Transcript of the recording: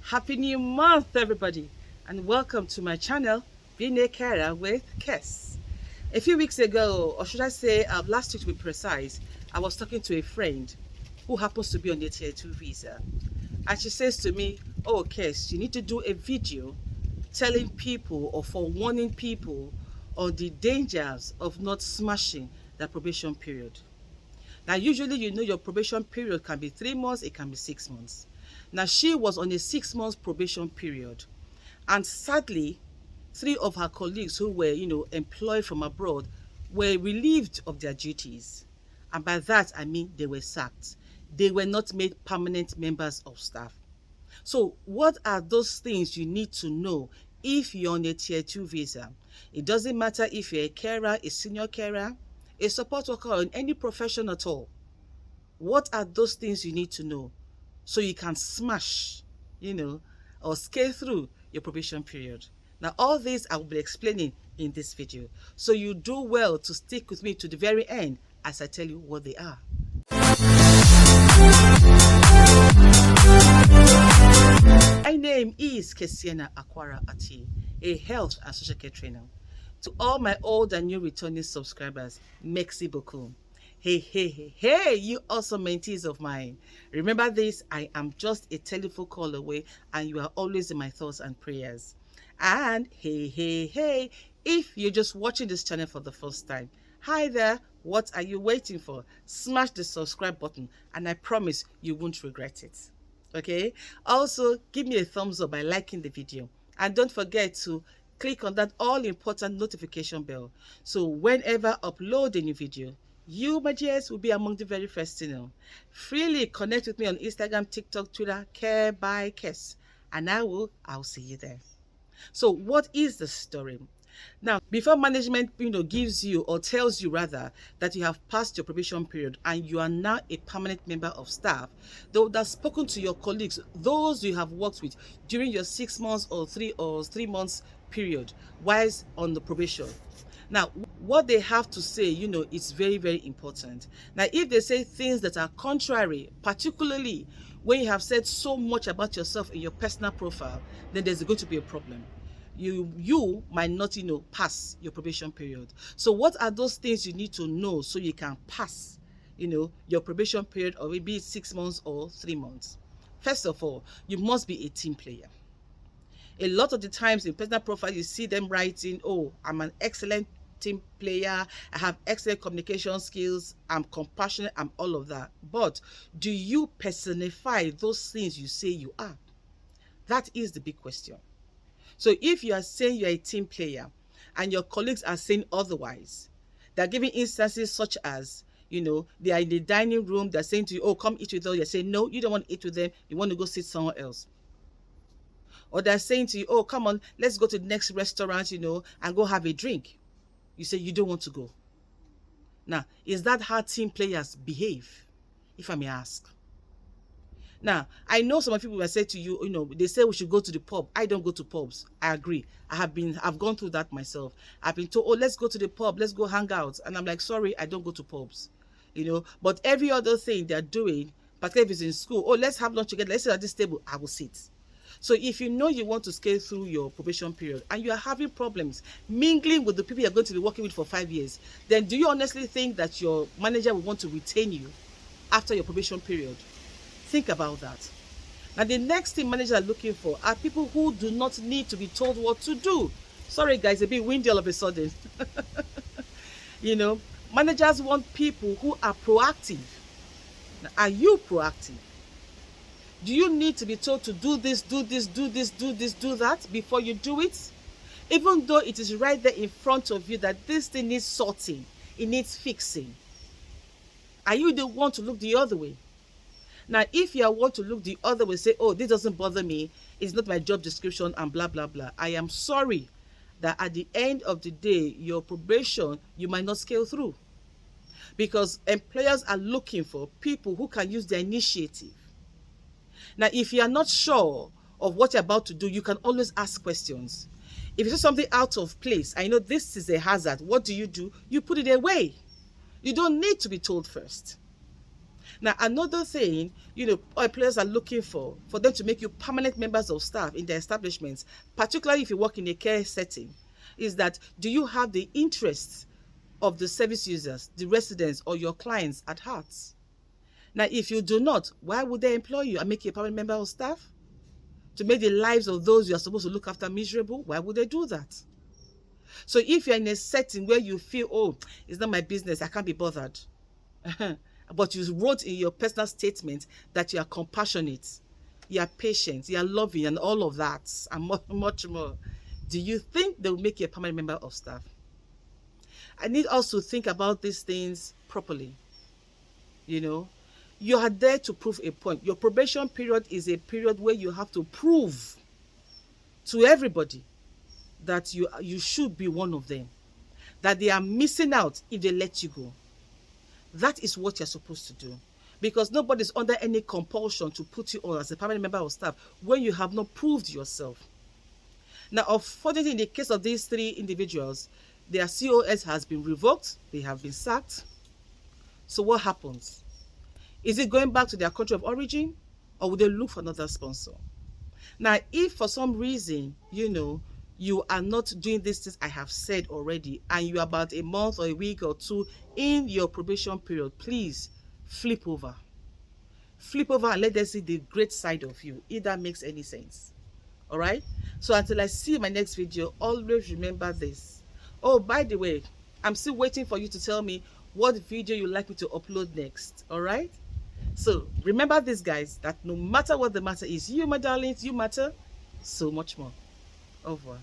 Happy new month, everybody, and welcome to my channel, Being a Carer with Kes. A few weeks ago, or should I say last week to be precise, I was talking to a friend who happens to be on the Tier 2 visa. And she says to me, oh, Kes, you need to do a video telling people or forewarning people on the dangers of not smashing the probation period. Now, usually, your probation period can be 3 months, it can be 6 months. Now, she was on a 6-month probation period. And sadly, 3 of her colleagues who were, employed from abroad were relieved of their duties. And by that, I mean they were sacked. They were not made permanent members of staff. So what are those things you need to know if you're on a Tier 2 visa? It doesn't matter if you're a carer, a senior carer, a support worker, or in any profession at all. What are those things you need to know so you can smash, or scale through your probation period? Now, all this I will be explaining in this video. So you do well to stick with me to the very end as I tell you what they are. My name is Kesiana Akwara Ati, a health and social care trainer. To all my old and new returning subscribers, merci beaucoup. Hey, you awesome mentees of mine. Remember this, I am just a telephone call away and you are always in my thoughts and prayers. And hey, if you're just watching this channel for the first time, hi there, what are you waiting for? Smash the subscribe button and I promise you won't regret it. Okay? Also, give me a thumbs up by liking the video. And don't forget to click on that all-important notification bell. So whenever I upload a new video, you, my dears, will be among the very first to know. Freely connect with me on Instagram, TikTok, Twitter, Care by Kes. And I'll see you there. So what is the story? Now, before management, gives you or tells you rather that you have passed your probation period and you are now a permanent member of staff, they would have spoken to your colleagues, those you have worked with during your 6 months or 3 months period, whilst on the probation. Now, what they have to say, is very, very important. Now, if they say things that are contrary, particularly when you have said so much about yourself in your personal profile, then there's going to be a problem. You might not, pass your probation period. So what are those things you need to know so you can pass, your probation period, or maybe 6 months or 3 months? First of all, you must be a team player. A lot of the times in personal profile, you see them writing, oh, I'm an excellent team player, I have excellent communication skills, I'm compassionate, I'm all of that. But do you personify those things you say you are? That is the big question. So if you are saying you're a team player and your colleagues are saying otherwise, they're giving instances such as, they are in the dining room, they're saying to you, oh, come eat with us. You're saying, no, you don't want to eat with them. You want to go sit somewhere else. Or they're saying to you, oh, come on, let's go to the next restaurant, and go have a drink. You say you don't want to go. Now, is that how team players behave, if I may ask? Now, I know some people will say to you, they say we should go to the pub. I don't go to pubs. I agree. I've gone through that myself. I've been told, oh, let's go to the pub, let's go hang out. And I'm like, sorry, I don't go to pubs. But every other thing they're doing, particularly if it's in school, oh, let's have lunch together, let's sit at this table, I will sit. So if you know you want to scale through your probation period and you are having problems mingling with the people you're going to be working with for 5 years, then do you honestly think that your manager will want to retain you after your probation period? Think about that. Now, the next thing managers are looking for are people who do not need to be told what to do. Sorry, guys, a bit windy all of a sudden. Managers want people who are proactive. Now, are you proactive? Do you need to be told to do this, do this, do this, do this, do that before you do it? Even though it is right there in front of you that this thing needs sorting, it needs fixing. Are you the one to look the other way? Now, if you want to look the other way, say, oh, this doesn't bother me, it's not my job description, and blah, blah, blah. I am sorry that at the end of the day, your probation, you might not scale through. Because employers are looking for people who can use their initiative. Now, if you are not sure of what you're about to do, you can always ask questions. If you see something out of place, I know this is a hazard, what do? You put it away. You don't need to be told first. Now, another thing, employers are looking for them to make you permanent members of staff in their establishments, particularly if you work in a care setting, is that do you have the interests of the service users, the residents, or your clients at heart? Now, if you do not, why would they employ you and make you a permanent member of staff? To make the lives of those you are supposed to look after miserable? Why would they do that? So if you're in a setting where you feel, oh, it's not my business, I can't be bothered, but you wrote in your personal statement that you are compassionate, you are patient, you are loving, and all of that, and much more, do you think they will make you a permanent member of staff? I need us to think about these things properly. You are there to prove a point. Your probation period is a period where you have to prove to everybody that you should be one of them, that they are missing out if they let you go. That is what you're supposed to do, because nobody's under any compulsion to put you on as a permanent member of staff when you have not proved yourself. Now, unfortunately, in the case of these three individuals, their COS has been revoked, they have been sacked. So what happens? Is it going back to their country of origin, or will they look for another sponsor? Now, if for some reason, you are not doing these things I have said already, and you're about a month or a week or two in your probation period, please flip over. Flip over and let them see the great side of you, if that makes any sense. All right? So until I see you in my next video, always remember this. Oh, by the way, I'm still waiting for you to tell me what video you'd like me to upload next. All right? So remember this, guys, that no matter what the matter is, you, my darlings, you matter so much more. Au revoir.